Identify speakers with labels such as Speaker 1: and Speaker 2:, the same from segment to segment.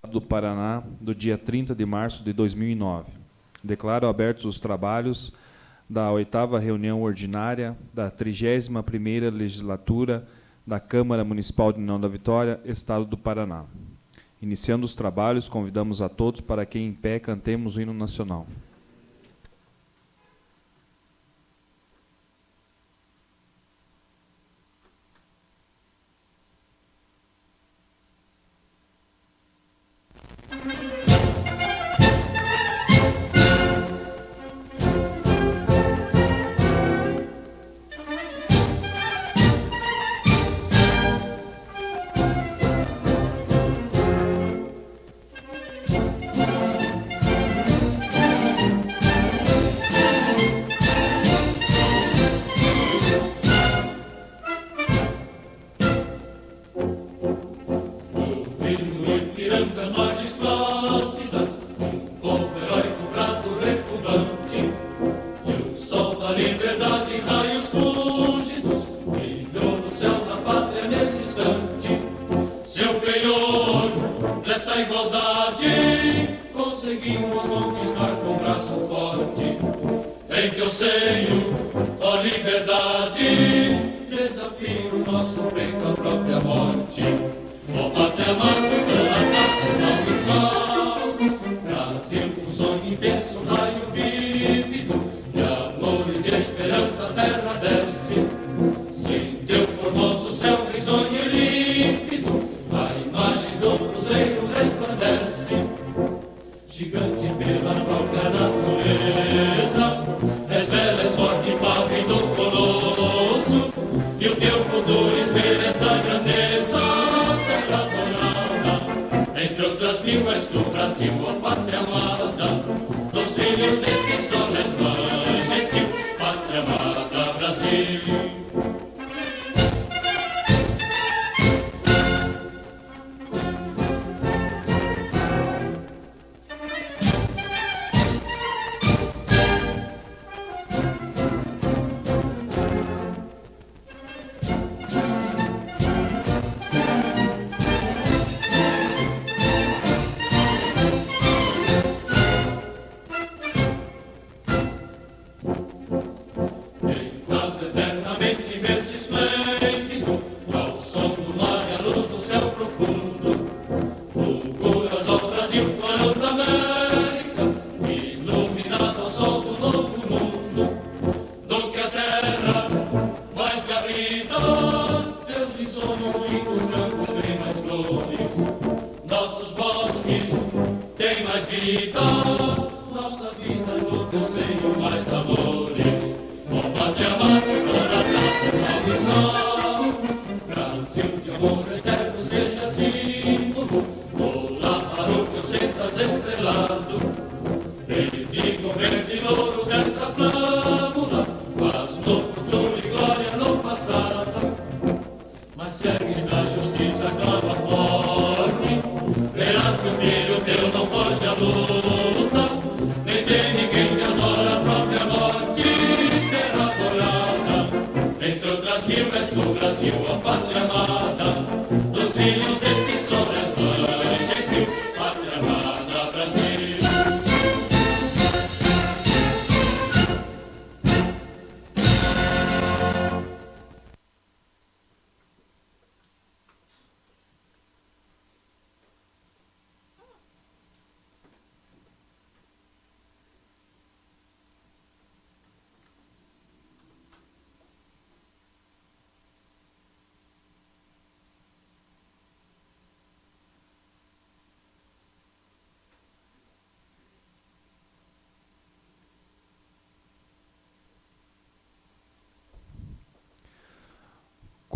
Speaker 1: do Paraná, do dia 30 de março de 2009. Declaro abertos os trabalhos da 8ª reunião ordinária da 31ª legislatura da Câmara Municipal de União da Vitória, Estado do Paraná. Iniciando os trabalhos, convidamos a todos para que em pé cantemos o hino nacional.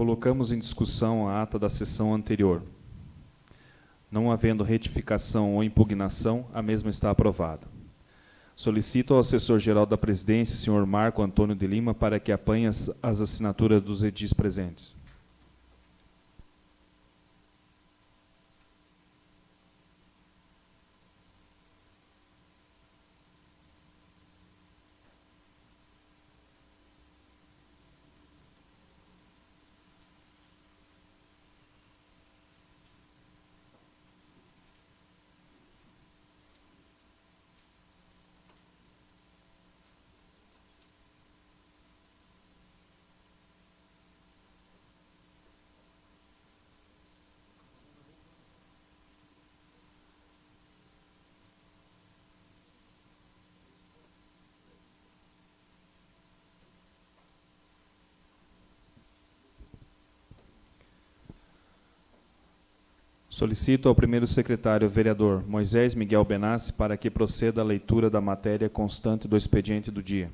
Speaker 1: Colocamos em discussão a ata da sessão anterior. Não havendo retificação ou impugnação, a mesma está aprovada. Solicito ao assessor-geral da presidência, senhor Marco Antônio de Lima, para que apanhe as assinaturas dos edis presentes. Solicito ao primeiro secretário, vereador Moisés Miguel Benassi, para que proceda a leitura da matéria constante do expediente do dia.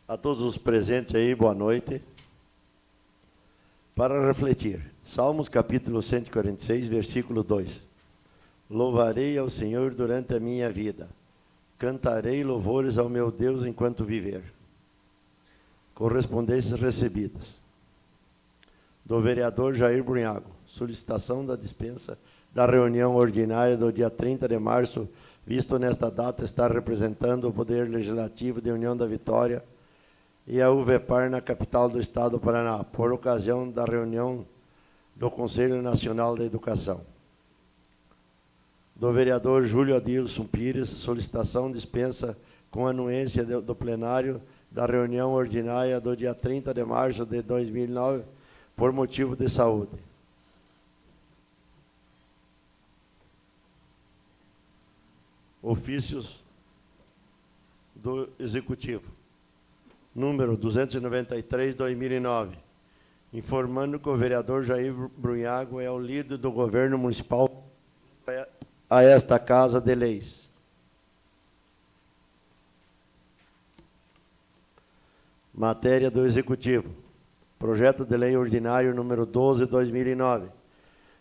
Speaker 2: A todos os presentes aí, boa noite. Para refletir, Salmos capítulo 146, versículo 2. Louvarei ao Senhor durante a minha vida. Cantarei louvores ao meu Deus enquanto viver. Correspondências recebidas. Do vereador Jair Brunhago. Solicitação da dispensa da reunião ordinária do dia 30 de março, visto nesta data estar representando o Poder Legislativo de União da Vitória e a UVEPAR na capital do estado do Paraná, por ocasião da reunião do Conselho Nacional da Educação. Do vereador Júlio Adilson Pires, solicitação dispensa com anuência do plenário da reunião ordinária do dia 30 de março de 2009, por motivo de saúde. Ofícios do Executivo. Número 293/2009, informando que o vereador Jair Brunhago é o líder do governo municipal a esta Casa de Leis. Matéria do Executivo. Projeto de Lei Ordinário número 12/2009.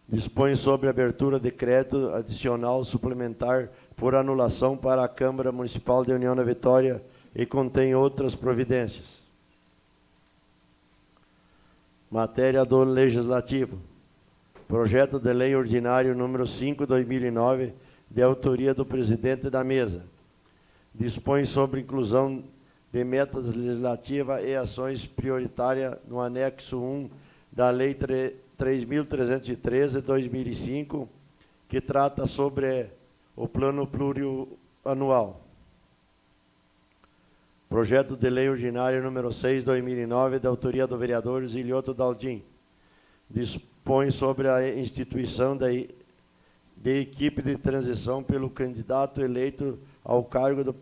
Speaker 2: Dispõe sobre a abertura de crédito adicional suplementar por anulação para a Câmara Municipal de União da Vitória e contém outras providências. Matéria do Legislativo. Projeto de Lei Ordinário número 5/2009, de autoria do presidente da Mesa. Dispõe sobre inclusão de metas legislativas e ações prioritárias no anexo 1 da Lei 3.313/2005, que trata sobre o Plano Plurianual. Projeto de Lei Ordinário número 6/2009, de autoria do vereador Zilioto Daldim. Dispõe sobre a instituição de equipe de transição pelo candidato eleito ao cargo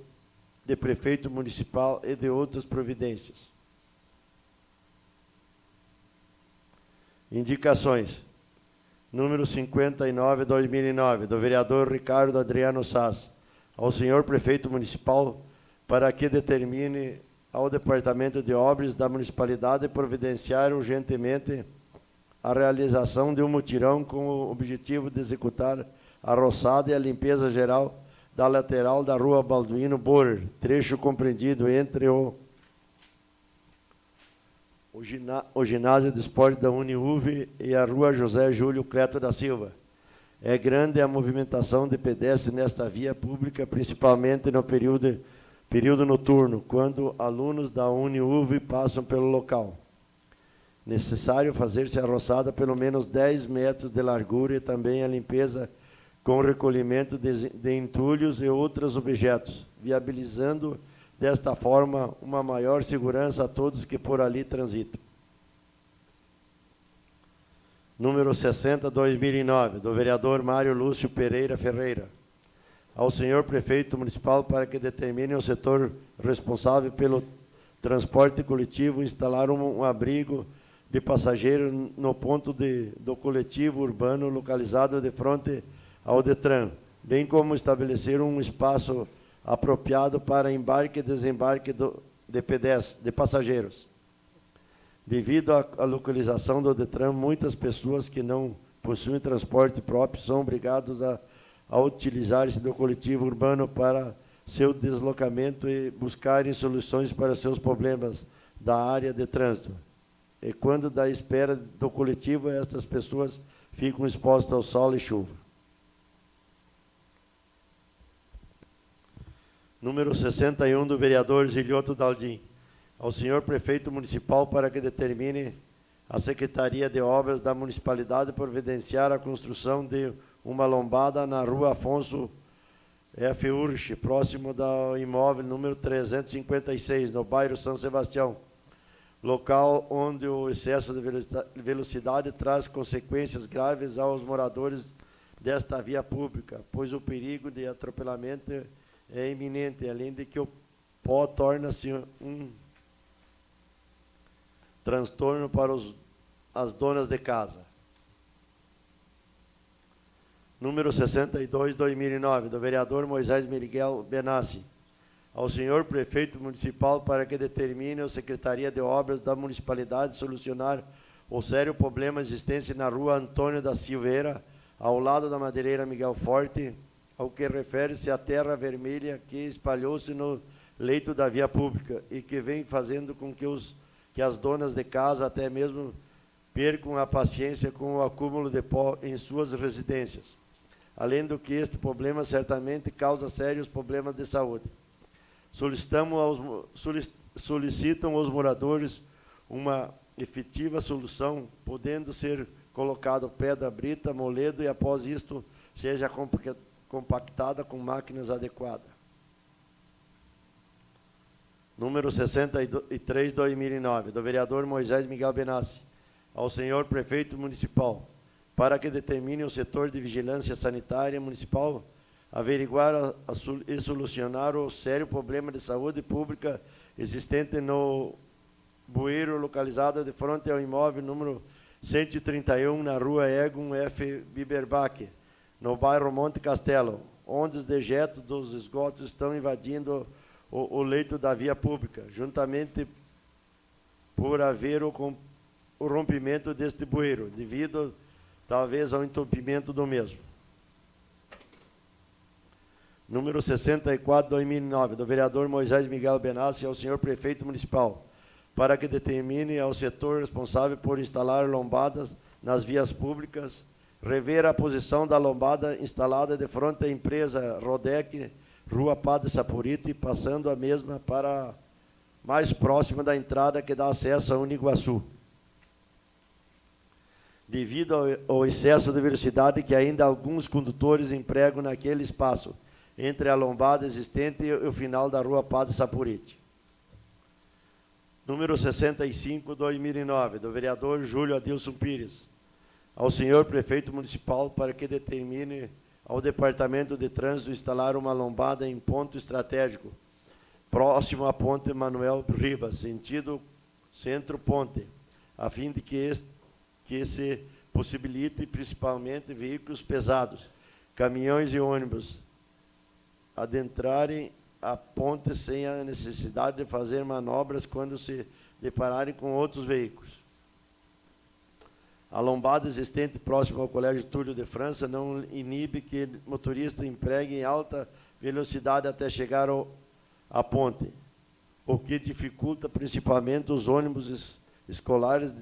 Speaker 2: de prefeito municipal e de outras providências. Indicações. Número 59/2009, do vereador Ricardo Adriano Sass, ao senhor prefeito municipal, para que determine ao Departamento de Obras da Municipalidade providenciar urgentemente a realização de um mutirão com o objetivo de executar a roçada e a limpeza geral da lateral da Rua Balduino Borer, trecho compreendido entre o ginásio de esporte da Uniuv e a Rua José Júlio Cleto da Silva. É grande a movimentação de pedestres nesta via pública, principalmente no período noturno, quando alunos da Uniuv passam pelo local. Necessário fazer-se a roçada pelo menos 10 metros de largura e também a limpeza com recolhimento de entulhos e outros objetos, viabilizando desta forma uma maior segurança a todos que por ali transitam. Número 60/2009, do vereador Mário Lúcio Pereira Ferreira, ao senhor prefeito municipal para que determine o setor responsável pelo transporte coletivo instalar um abrigo de passageiros no ponto do coletivo urbano localizado de frente ao Detran, bem como estabelecer um espaço apropriado para embarque e desembarque de passageiros. Devido à localização do Detran, muitas pessoas que não possuem transporte próprio são obrigadas a utilizar-se do coletivo urbano para seu deslocamento e buscarem soluções para seus problemas da área de trânsito. E quando da espera do coletivo, estas pessoas ficam expostas ao sol e chuva. Número 61, do vereador Zilioto Daldim, ao senhor prefeito municipal para que determine a Secretaria de Obras da Municipalidade providenciar a construção de uma lombada na Rua Afonso F. Urch, próximo do imóvel número 356, no bairro São Sebastião, local onde o excesso de velocidade traz consequências graves aos moradores desta via pública, pois o perigo de atropelamento é iminente, além de que o pó torna-se transtorno para as donas de casa. Número 62, 2009, do vereador Moisés Miguel Benassi, ao senhor prefeito municipal para que determine a Secretaria de Obras da Municipalidade solucionar o sério problema existente na rua Antônio da Silveira, ao lado da madeireira Miguel Forte, ao que refere-se à terra vermelha que espalhou-se no leito da via pública e que vem fazendo com que as donas de casa até mesmo percam a paciência com o acúmulo de pó em suas residências. Além do que este problema certamente causa sérios problemas de saúde. Solicitam os moradores uma efetiva solução, podendo ser colocado pedra brita, moledo e após isto seja compactada com máquinas adequadas. Número 63, 2009, do vereador Moisés Miguel Benassi, ao senhor prefeito municipal, para que determine o setor de vigilância sanitária municipal averiguar e solucionar o sério problema de saúde pública existente no bueiro localizado de frente ao imóvel número 131, na rua Egon F. Biberbach, no bairro Monte Castelo, onde os dejetos dos esgotos estão invadindo o leito da via pública, juntamente por haver o rompimento deste bueiro, devido talvez ao entupimento do mesmo. Número 64, 2009, do vereador Moisés Miguel Benassi, ao senhor prefeito municipal, para que determine ao setor responsável por instalar lombadas nas vias públicas, rever a posição da lombada instalada de frente à empresa Rodec, Rua Padre Sapuriti, passando a mesma para mais próxima da entrada que dá acesso a Uniguaçu. Devido ao excesso de velocidade que ainda alguns condutores empregam naquele espaço, entre a lombada existente e o final da Rua Padre Sapuriti. Número 65, 2009, do vereador Júlio Adilson Pires, ao senhor prefeito municipal para que determine ao Departamento de Trânsito instalar uma lombada em ponto estratégico, próximo à Ponte Manuel Ribas, sentido centro-ponte, a fim de que se possibilite principalmente veículos pesados, caminhões e ônibus, adentrarem a ponte sem a necessidade de fazer manobras quando se depararem com outros veículos. A lombada existente próximo ao Colégio Túlio de França não inibe que motoristas empreguem alta velocidade até chegar à ponte, o que dificulta principalmente os ônibus escolares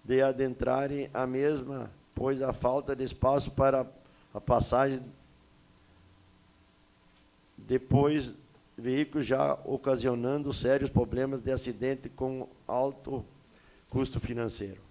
Speaker 2: de adentrarem a mesma, pois a falta de espaço para a passagem depois veículos, já ocasionando sérios problemas de acidente com alto custo financeiro.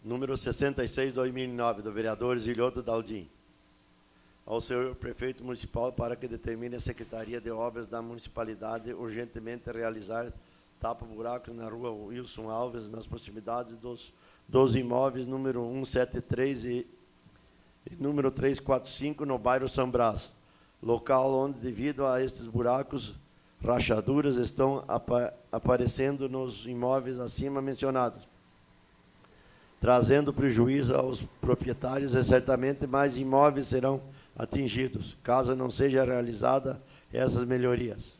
Speaker 2: Número 66, 2009, do vereador Zilhoto Daldim, ao senhor prefeito municipal para que determine a Secretaria de Obras da Municipalidade urgentemente realizar tapa-buracos na rua Wilson Alves, nas proximidades dos imóveis número 173 e número 345, no bairro São Brás, local onde, devido a estes buracos, rachaduras estão aparecendo nos imóveis acima mencionados, trazendo prejuízo aos proprietários e certamente mais imóveis serão atingidos, caso não seja realizada essas melhorias.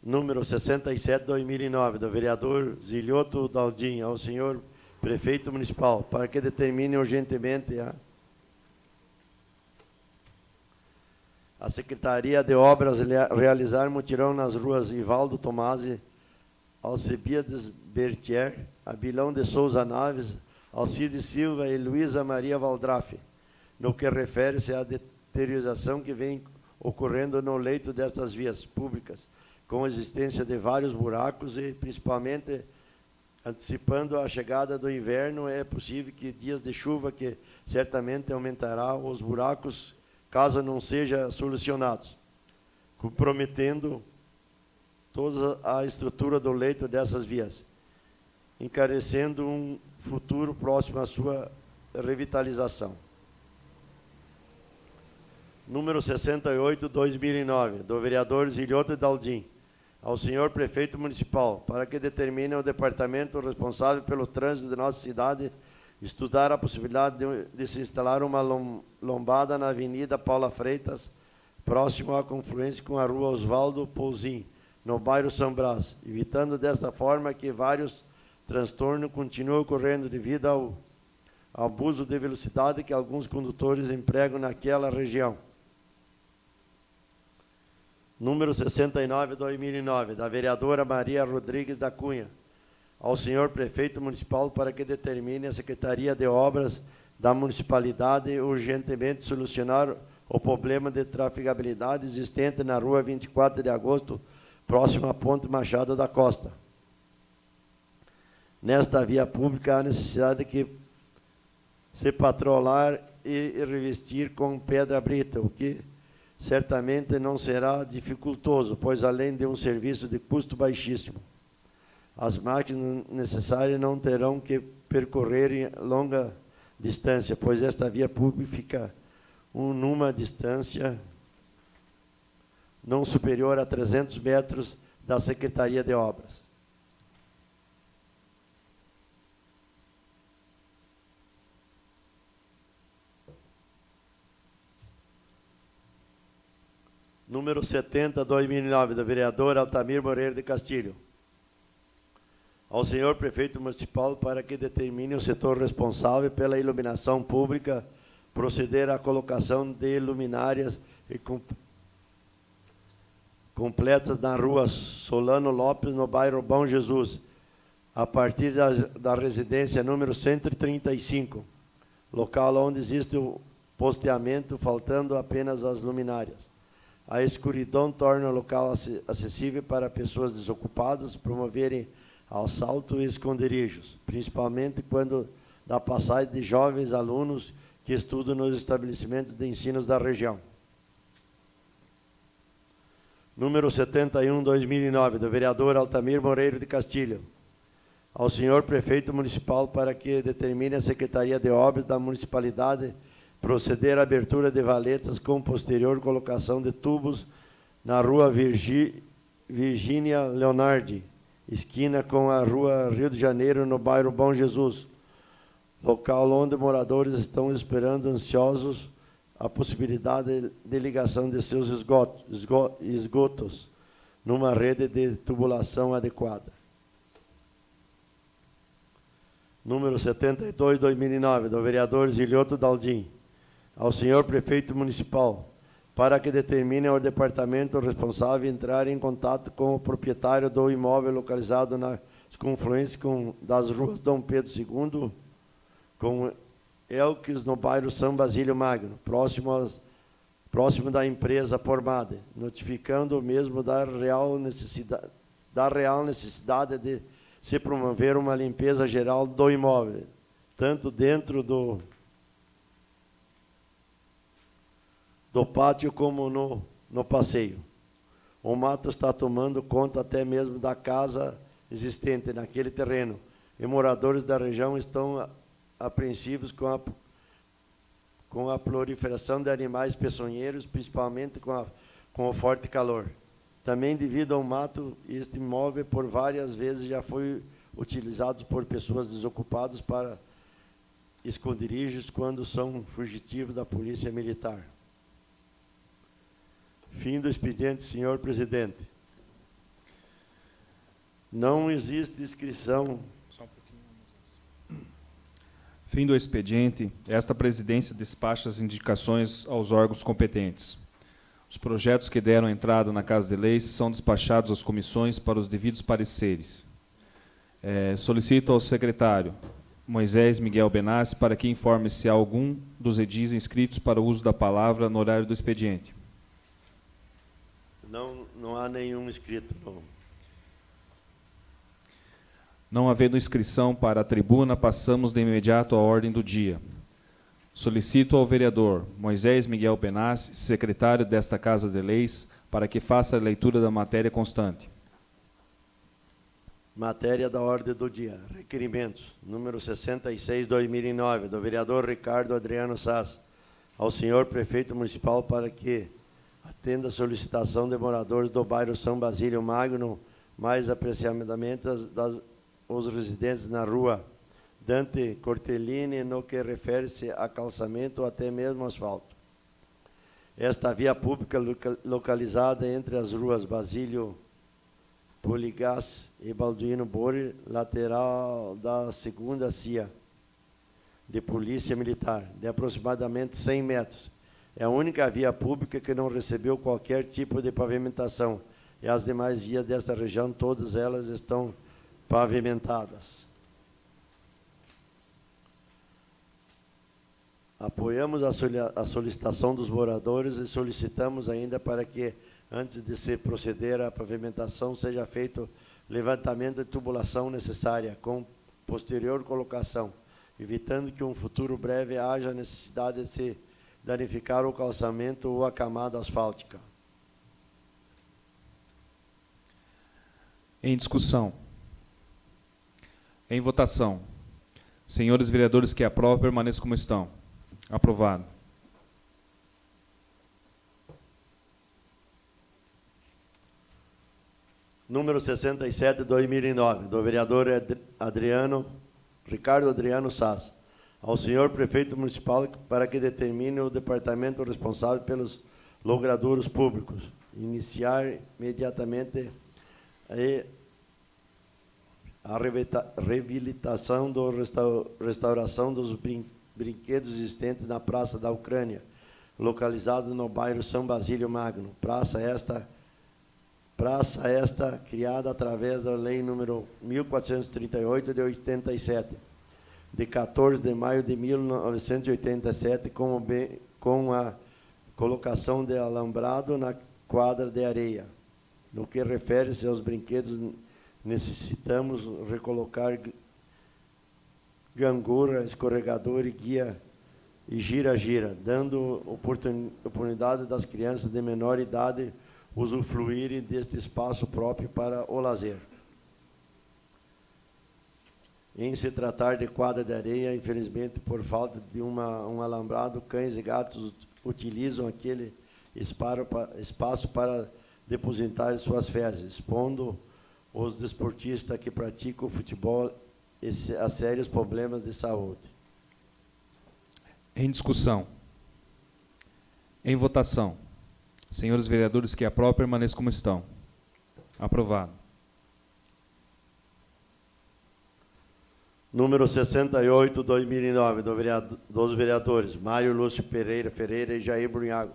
Speaker 2: Número 67, 2009, do vereador Zilhoto Daldim, ao senhor prefeito municipal, para que determine urgentemente a Secretaria de Obras realizar mutirão nas ruas Ivaldo Tomasi, Alcebiades Bertier, Abilão de Souza Naves, Alcide Silva e Luísa Maria Valdrafe, no que refere-se à deterioração que vem ocorrendo no leito destas vias públicas, com a existência de vários buracos e, principalmente, antecipando a chegada do inverno, é possível que dias de chuva que certamente aumentará os buracos, caso não sejam solucionados, comprometendo toda a estrutura do leito dessas vias, encarecendo um futuro próximo à sua revitalização. Número 68, 2009, do vereador Zilioto Daldim, ao senhor prefeito municipal, para que determine o departamento responsável pelo trânsito de nossa cidade estudar a possibilidade de se instalar uma lombada na Avenida Paula Freitas, próximo à confluência com a Rua Oswaldo Pouzin, no bairro São Brás, evitando desta forma que vários transtornos continuem ocorrendo devido ao abuso de velocidade que alguns condutores empregam naquela região. Número 69, 2009, da vereadora Maria Rodrigues da Cunha, ao senhor prefeito municipal para que determine a Secretaria de Obras da municipalidade urgentemente solucionar o problema de trafegabilidade existente na rua 24 de agosto, próximo à Ponte Machado da Costa. Nesta via pública há necessidade de que se patrolar e revestir com pedra brita, o que certamente não será dificultoso, pois além de um serviço de custo baixíssimo, as máquinas necessárias não terão que percorrer longa distância, pois esta via pública fica numa distância não superior a 300 metros da Secretaria de Obras. Número 70, 2009, do vereador Altamir Moreira de Castilho, ao senhor prefeito municipal para que determine o setor responsável pela iluminação pública, proceder à colocação de luminárias e completas na rua Solano Lopes, no bairro Bom Jesus, a partir da residência número 135, local onde existe o posteamento, faltando apenas as luminárias. A escuridão torna o local acessível para pessoas desocupadas promoverem assalto e esconderijos, principalmente quando da passagem de jovens alunos que estudam nos estabelecimentos de ensino da região. Número 71, 2009, do vereador Altamir Moreira de Castilho, ao senhor prefeito municipal para que determine a Secretaria de Obras da municipalidade proceder à abertura de valetas com posterior colocação de tubos na rua Virgínia Leonardi, esquina com a rua Rio de Janeiro, no bairro Bom Jesus, local onde moradores estão esperando ansiosos a possibilidade de ligação de seus esgotos numa rede de tubulação adequada. Número 72, 2009, do vereador Zilioto Daldim, ao senhor prefeito municipal, para que determine o departamento responsável entrar em contato com o proprietário do imóvel localizado nas confluências das ruas Dom Pedro II, com Elques, no bairro São Basílio Magno, próximo da empresa Formade, notificando o mesmo da real necessidade de se promover uma limpeza geral do imóvel, tanto dentro do pátio como no passeio. O mato está tomando conta até mesmo da casa existente naquele terreno, e moradores da região estão apreensivos com a proliferação de animais peçonheiros, principalmente com o forte calor. Também devido ao mato, este imóvel por várias vezes já foi utilizado por pessoas desocupadas para esconderijos quando são fugitivos da polícia militar. Fim do expediente, senhor presidente. Não existe inscrição.
Speaker 1: Fim do expediente. Esta presidência despacha as indicações aos órgãos competentes. Os projetos que deram entrada na Casa de Leis são despachados às comissões para os devidos pareceres. Solicito ao secretário Moisés Miguel Benassi para que informe se há algum dos edis inscritos para o uso da palavra no horário do expediente.
Speaker 2: Não há nenhum inscrito.
Speaker 1: Não havendo inscrição para a tribuna, passamos de imediato à ordem do dia. Solicito ao vereador Moisés Miguel Benassi, secretário desta Casa de Leis, para que faça a leitura da matéria constante.
Speaker 2: Matéria da ordem do dia. Requerimentos. Número 66/2009, do vereador Ricardo Adriano Sass, ao senhor prefeito municipal para que atenda a solicitação de moradores do bairro São Basílio Magno, mais apreciadamente os residentes na rua Dante Cortellini, no que refere-se a calçamento ou até mesmo asfalto. Esta via pública localizada entre as ruas Basílio Poligás e Balduino Bori, lateral da segunda CIA de Polícia Militar, de aproximadamente 100 metros. É a única via pública que não recebeu qualquer tipo de pavimentação, e as demais vias desta região, todas elas estão pavimentadas. Apoiamos a solicitação dos moradores e solicitamos ainda para que, antes de se proceder à pavimentação, seja feito levantamento de tubulação necessária, com posterior colocação, evitando que em um futuro breve haja necessidade de se danificar o calçamento ou a camada asfáltica.
Speaker 1: Em discussão. Em votação. Senhores vereadores que aprovam, permaneçam como estão. Aprovado.
Speaker 2: Número 67/2009, do vereador Ricardo Adriano Sass, ao senhor prefeito municipal para que determine o departamento responsável pelos logradouros públicos, iniciar imediatamente a reabilitação da restauração dos brinquedos existentes na Praça da Ucrânia, localizado no bairro São Basílio Magno. Praça esta criada através da Lei número 1438 de 87, de 14 de maio de 1987, com a colocação de alambrado na quadra de areia. No que refere-se aos brinquedos, necessitamos recolocar gangorra, escorregador e guia e gira-gira, dando oportunidade das crianças de menor idade usufruírem deste espaço próprio para o lazer. Em se tratar de quadra de areia, infelizmente, por falta de um alambrado, cães e gatos utilizam aquele espaço para depositar suas fezes, expondo os desportistas que praticam futebol a sérios problemas de saúde.
Speaker 1: Em discussão. Em votação. Senhores vereadores que aprovam, permaneçam como estão. Aprovado.
Speaker 2: Número 68/2009, dos vereadores Mário Lúcio Pereira Ferreira e Jair Brunhago,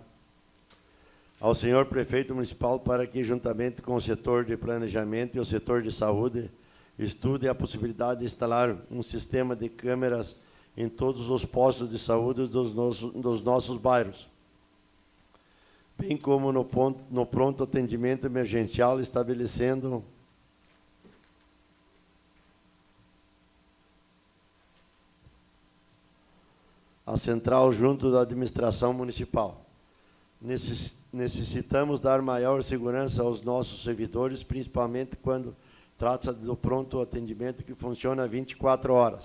Speaker 2: ao senhor prefeito municipal para que, juntamente com o setor de planejamento e o setor de saúde, estude a possibilidade de instalar um sistema de câmeras em todos os postos de saúde dos nossos bairros, bem como no pronto atendimento emergencial, estabelecendo a central junto da administração municipal. Necessitamos dar maior segurança aos nossos servidores, principalmente quando trata-se do pronto atendimento que funciona 24 horas.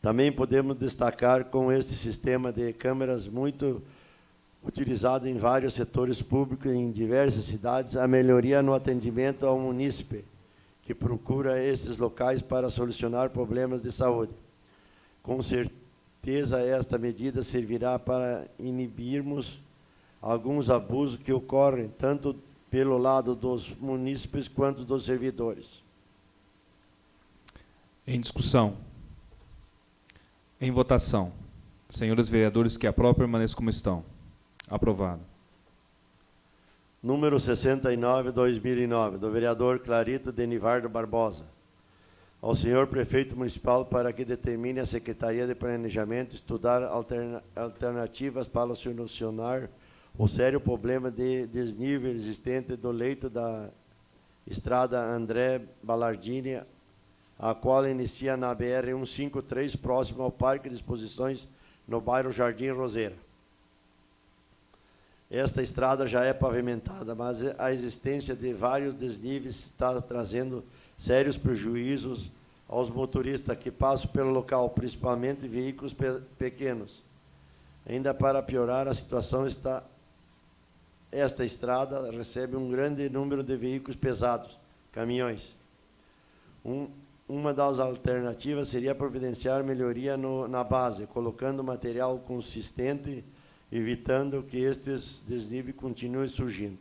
Speaker 2: Também podemos destacar com este sistema de câmeras muito utilizado em vários setores públicos em diversas cidades, a melhoria no atendimento ao munícipe que procura esses locais para solucionar problemas de saúde. Com certeza, esta medida servirá para inibirmos alguns abusos que ocorrem tanto pelo lado dos munícipes quanto dos servidores.
Speaker 1: Em discussão. Em votação. Senhores vereadores que aprovam, permaneçam como estão. Aprovado.
Speaker 2: Número 69/2009, do vereador Clarito Denivardo Barbosa, ao senhor prefeito municipal para que determine a Secretaria de Planejamento estudar alternativas para solucionar o sério problema de desnível existente do leito da estrada André Ballardini, a qual inicia na BR-153, próximo ao Parque de Exposições, no bairro Jardim Roseira. Esta estrada já é pavimentada, mas a existência de vários desníveis está trazendo sérios prejuízos aos motoristas que passam pelo local, principalmente veículos pequenos. Ainda para piorar a situação, esta estrada recebe um grande número de veículos pesados, caminhões. Uma das alternativas seria providenciar melhoria na base, colocando material consistente, evitando que estes desníveis continuem surgindo.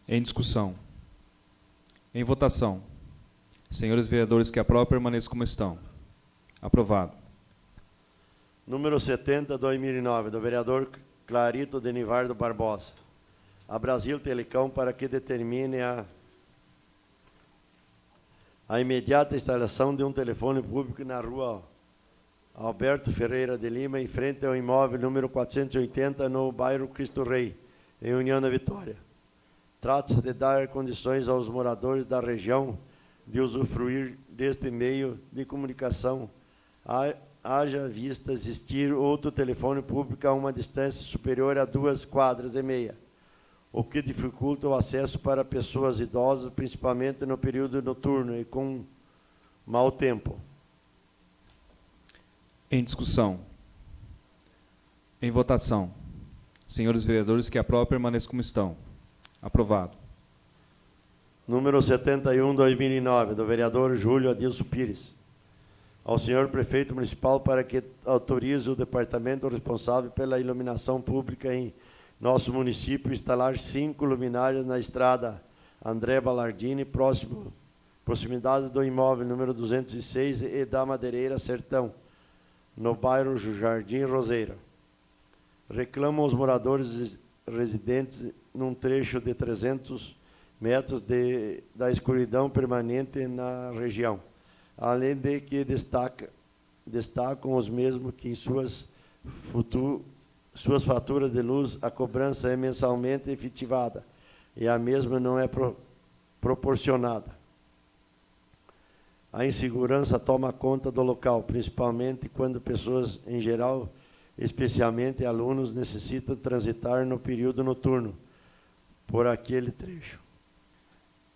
Speaker 1: Em discussão. Em votação. Senhores vereadores que aprovam, permaneçam como estão. Aprovado.
Speaker 2: Número 70, 2009, do vereador Clarito Denivardo Barbosa. A Brasil Telecom para que determine a imediata instalação de um telefone público na rua Alberto Ferreira de Lima, em frente ao imóvel número 480, no bairro Cristo Rei, em União da Vitória. Trata-se de dar condições aos moradores da região de usufruir deste meio de comunicação, haja vista existir outro telefone público a uma distância superior a 2,5 quadras, o que dificulta o acesso para pessoas idosas, principalmente no período noturno e com mau tempo.
Speaker 1: Em discussão. Em votação. Senhores vereadores que aprovam, permaneçam como estão. Aprovado.
Speaker 2: Número 71, 2009, do vereador Júlio Adilson Pires. Ao senhor prefeito municipal para que autorize o departamento responsável pela iluminação pública em nosso município instalar 5 luminárias na estrada André Ballardini, proximidade do imóvel número 206 e da Madeireira Sertão, no bairro Jardim Roseira. Reclamam os moradores residentes num trecho de 300 metros da escuridão permanente na região, além de que destacam os mesmos que em suas faturas de luz a cobrança é mensalmente efetivada e a mesma não é proporcionada. A insegurança toma conta do local, principalmente quando pessoas em geral, especialmente alunos, necessitam transitar no período noturno por aquele trecho.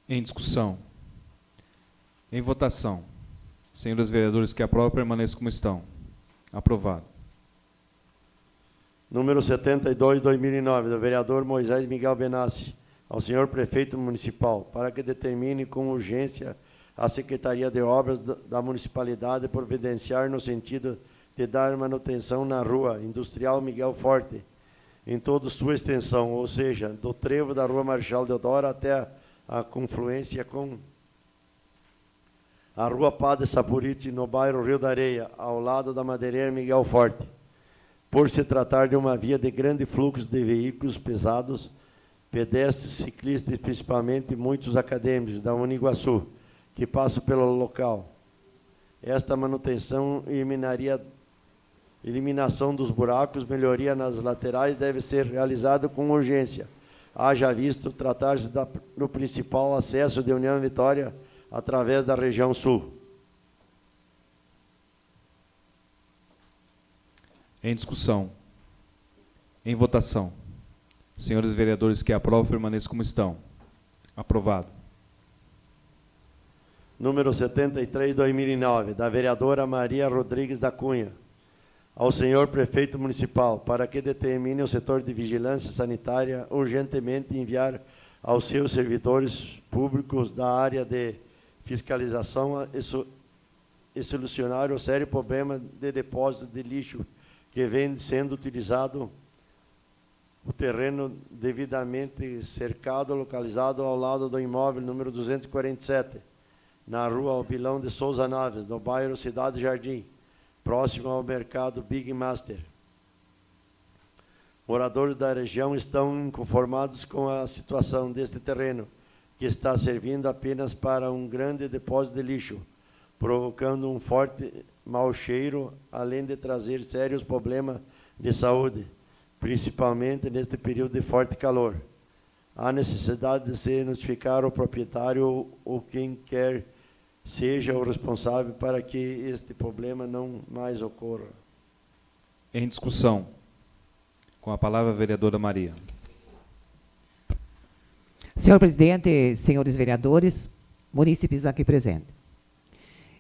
Speaker 1: Em discussão. Em votação. Senhores vereadores que aprovam, permaneçam como estão. Aprovado.
Speaker 2: Número 72, 2009, do vereador Moisés Miguel Benassi, ao senhor prefeito municipal, para que determine com urgência a Secretaria de Obras da Municipalidade providenciar no sentido de dar manutenção na rua Industrial Miguel Forte, em toda sua extensão, ou seja, do trevo da rua Marechal Deodoro até a confluência com a rua Padre Sapuriti, no bairro Rio da Areia, ao lado da Madeireira Miguel Forte. Por se tratar de uma via de grande fluxo de veículos pesados, pedestres, ciclistas e principalmente muitos acadêmicos da Uniguaçu, que passam pelo local. Esta manutenção e eliminação dos buracos, melhoria nas laterais, deve ser realizada com urgência. Haja visto tratar-se do principal acesso de União Vitória através da região sul.
Speaker 1: Em discussão. Em votação. Senhores vereadores que aprovam, permaneçam como estão. Aprovado.
Speaker 2: Número 73, 2009, da vereadora Maria Rodrigues da Cunha, ao senhor prefeito municipal, para que determine o setor de vigilância sanitária urgentemente enviar aos seus servidores públicos da área de fiscalização e solucionar o sério problema de depósito de lixo que vem sendo utilizado o terreno devidamente cercado, localizado ao lado do imóvel número 247, na rua Albilão de Souza Naves, no bairro Cidade Jardim, próximo ao mercado Big Master. Moradores da região estão inconformados com a situação deste terreno, que está servindo apenas para um grande depósito de lixo, provocando um forte mau cheiro, além de trazer sérios problemas de saúde, principalmente neste período de forte calor. Há necessidade de se notificar o proprietário ou quem quer seja o responsável para que este problema não mais ocorra.
Speaker 1: Em discussão. Com a palavra a vereadora Maria.
Speaker 3: Senhor presidente, senhores vereadores, munícipes aqui presentes.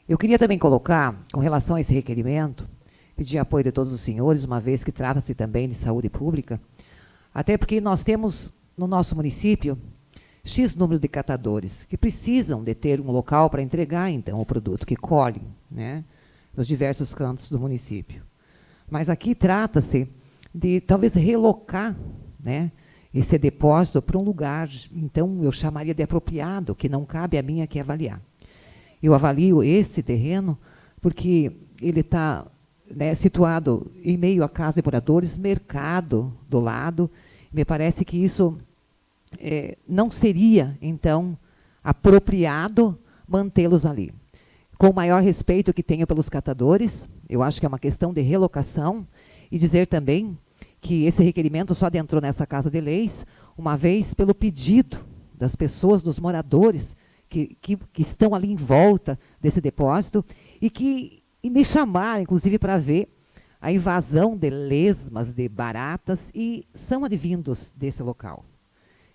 Speaker 3: Eu queria também colocar, com relação a esse requerimento, pedir apoio de todos os senhores, uma vez que trata-se também de saúde pública, até porque nós temos no nosso município X número de catadores que precisam de ter um local para entregar, então, o produto que colhem, né, nos diversos cantos do município. Mas aqui trata-se de talvez relocar, né, esse depósito para um lugar, então eu chamaria de apropriado, que não cabe a mim aqui avaliar. Eu avalio esse terreno porque ele está, né, situado em meio à casa de moradores, mercado do lado. Me parece que isso não seria, então, apropriado mantê-los ali. Com o maior respeito que tenho pelos catadores, eu acho que é uma questão de relocação, e dizer também que esse requerimento só adentrou nessa Casa de Leis, uma vez pelo pedido das pessoas, dos moradores, que estão ali em volta desse depósito, e me chamaram, inclusive, para ver a invasão de lesmas, de baratas, e são advindos desse local.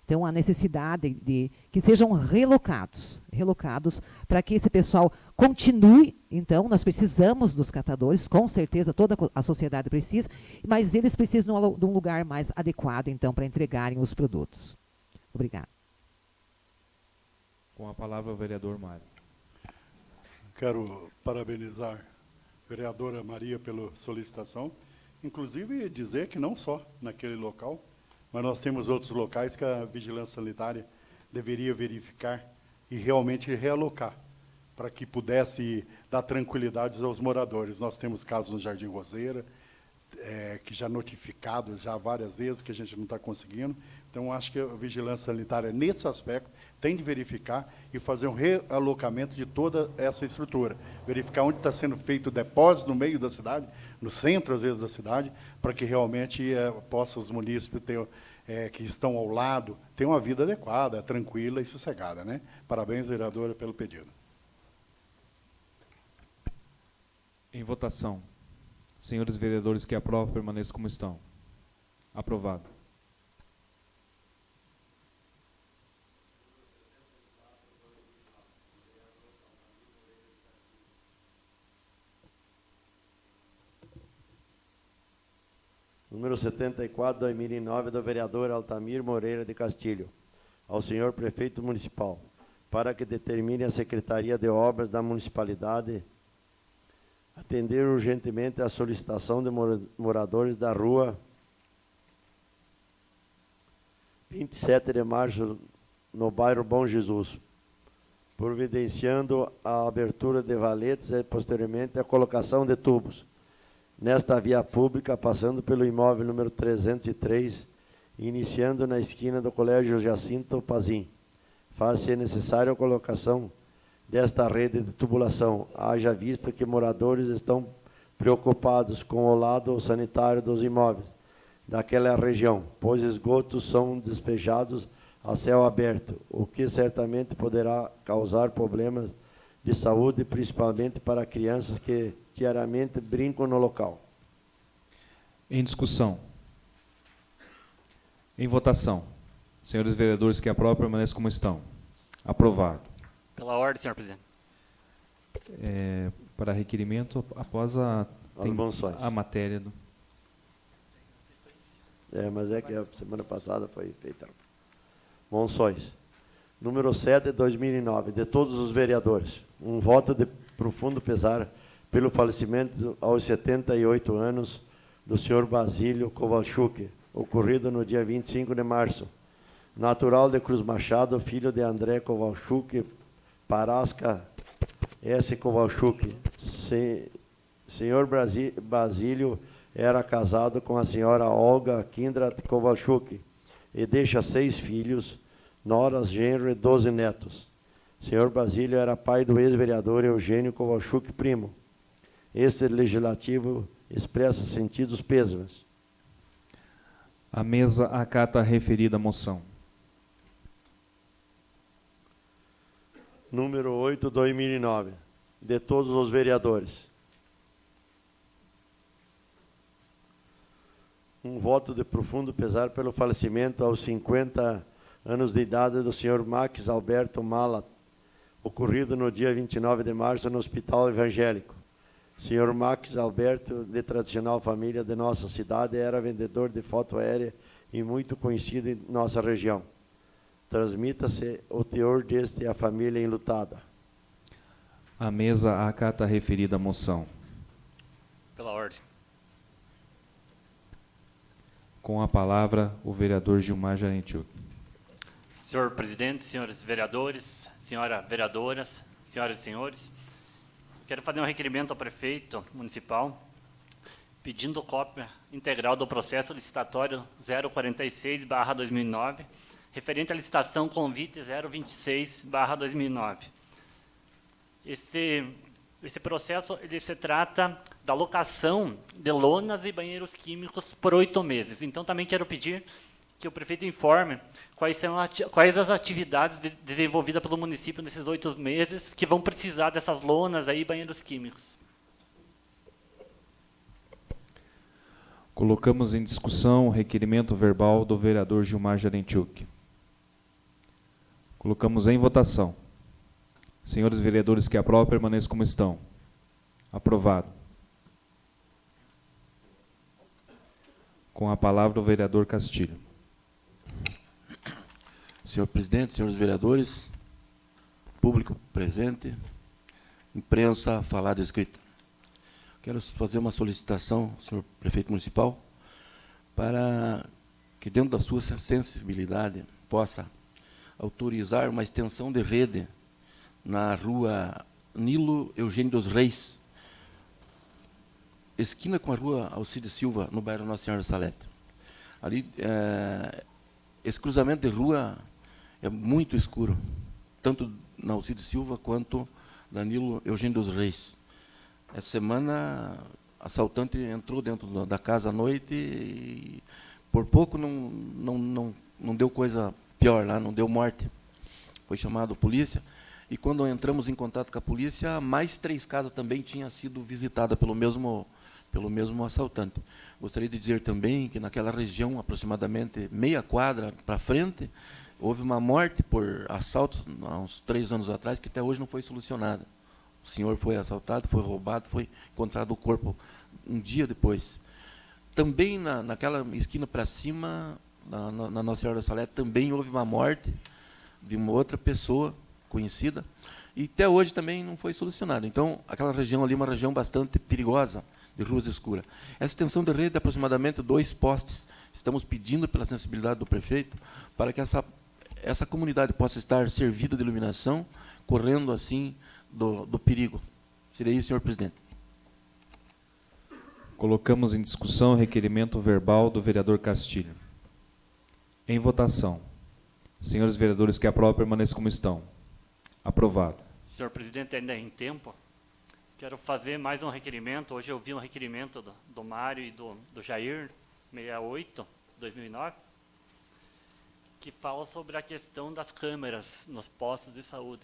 Speaker 3: Então, a necessidade de que sejam relocados para que esse pessoal continue. Então, nós precisamos dos catadores, com certeza toda a sociedade precisa, mas eles precisam de um lugar mais adequado, então, para entregarem os produtos. Obrigada.
Speaker 1: Com a palavra o vereador Mário.
Speaker 4: Quero parabenizar a vereadora Maria pela solicitação, inclusive dizer que não só naquele local, mas nós temos outros locais que a Vigilância Sanitária deveria verificar e realmente realocar, para que pudesse dar tranquilidades aos moradores. Nós temos casos no Jardim Roseira, que já notificados já várias vezes, que a gente não está conseguindo. Então, acho que a Vigilância Sanitária, nesse aspecto, tem de verificar e fazer um realocamento de toda essa estrutura. Verificar onde está sendo feito o depósito no meio da cidade, no centro, às vezes, da cidade, para que realmente possam os munícipes que estão ao lado ter uma vida adequada, tranquila e sossegada, né? Parabéns, vereadora, pelo pedido.
Speaker 1: Em votação. Senhores vereadores que aprovam, permaneçam como estão. Aprovado.
Speaker 2: Número 74, 2009, do vereador Altamir Moreira de Castilho. Ao senhor prefeito municipal, para que determine a Secretaria de Obras da Municipalidade atender urgentemente a solicitação de moradores da rua 27 de março, no bairro Bom Jesus, providenciando a abertura de valetes e, posteriormente, a colocação de tubos nesta via pública, passando pelo imóvel número 303, iniciando na esquina do Colégio Jacinto Pazim. Faz-se necessária a colocação desta rede de tubulação, haja visto que moradores estão preocupados com o lado sanitário dos imóveis daquela região, pois esgotos são despejados a céu aberto, o que certamente poderá causar problemas de saúde, principalmente para crianças que diariamente brincam no local.
Speaker 1: Em discussão. Em votação. Senhores vereadores que aprovam, permaneçam como estão. Aprovado.
Speaker 5: Pela ordem, senhor presidente.
Speaker 1: Para requerimento, após a matéria.
Speaker 2: Mas é que a semana passada foi feita. Monções. Número 7, de 2009, de todos os vereadores. Um voto de profundo pesar pelo falecimento aos 78 anos do senhor Basílio Kowalczuk, ocorrido no dia 25 de março. Natural de Cruz Machado, filho de André Kowalczuk, Parasca S. Kowalczuk. Senhor Basílio era casado com a senhora Olga Kindrat Kowalczuk e deixa 6 filhos, noras, genro e 12 netos. Senhor Basílio era pai do ex-vereador Eugênio Kowalczuk Primo. Este legislativo expressa sentidos pêsames.
Speaker 1: A mesa acata a referida moção.
Speaker 2: Número 8, 2009, de todos os vereadores. voto de profundo pesar pelo falecimento aos 50 anos de idade do senhor Max Alberto Mala, ocorrido no dia 29 de março no Hospital Evangélico. Senhor Max Alberto, de tradicional família de nossa cidade, era vendedor de foto aérea e muito conhecido em nossa região. Transmita-se o teor deste à família enlutada.
Speaker 1: A mesa acata a referida moção.
Speaker 5: Pela ordem.
Speaker 1: Com a palavra, o vereador Gilmar Jarentiuk.
Speaker 5: Senhor presidente, senhores vereadores, senhoras vereadoras, senhoras e senhores, quero fazer um requerimento ao prefeito municipal pedindo cópia integral do processo licitatório 046/2009, referente à licitação convite 026/2009. Esse processo ele se trata da locação de lonas e banheiros químicos por 8 meses. Então, também quero pedir que o prefeito informe quais as atividades desenvolvidas pelo município nesses 8 meses que vão precisar dessas lonas aí, banheiros químicos.
Speaker 1: Colocamos em discussão o requerimento verbal do vereador Gilmar Jarentiuk. Colocamos em votação. Senhores vereadores que aprovam, permaneçam como estão. Aprovado. Com a palavra o vereador Castilho.
Speaker 6: Senhor presidente, senhores vereadores, público presente, imprensa falada e escrita. Quero fazer uma solicitação, senhor prefeito municipal, para que dentro da sua sensibilidade possa autorizar uma extensão de rede na rua Nilo Eugênio dos Reis, esquina com a rua Alcides Silva, no bairro Nossa Senhora da Salete. Ali, esse cruzamento de rua é muito escuro, tanto na Alcides Silva quanto na Nilo Eugênio dos Reis. Essa semana, assaltante entrou dentro da casa à noite e por pouco não deu coisa pior lá, não deu morte. Foi chamado a polícia. E quando entramos em contato com a polícia, mais 3 casas também tinham sido visitadas pelo mesmo assaltante. Gostaria de dizer também que naquela região, aproximadamente meia quadra para frente, houve uma morte por assalto há uns 3 anos atrás, que até hoje não foi solucionada. O senhor foi assaltado, foi roubado, foi encontrado o corpo um dia depois. Também naquela esquina para cima, na Nossa Senhora da Salete, também houve uma morte de uma outra pessoa conhecida, e até hoje também não foi solucionado. Então, aquela região ali é uma região bastante perigosa, de ruas escuras. Essa extensão de rede é aproximadamente 2 postes. Estamos pedindo, pela sensibilidade do prefeito, para que essa comunidade possa estar servida de iluminação, correndo assim do perigo. Seria isso, senhor presidente.
Speaker 1: Colocamos em discussão o requerimento verbal do vereador Castilho. Em votação. Senhores vereadores que aprovam, permaneçam como estão. Aprovado.
Speaker 5: Senhor presidente, ainda em tempo, quero fazer mais um requerimento. Hoje eu vi um requerimento do Mário e do Jair, 68/2009, que fala sobre a questão das câmeras nos postos de saúde.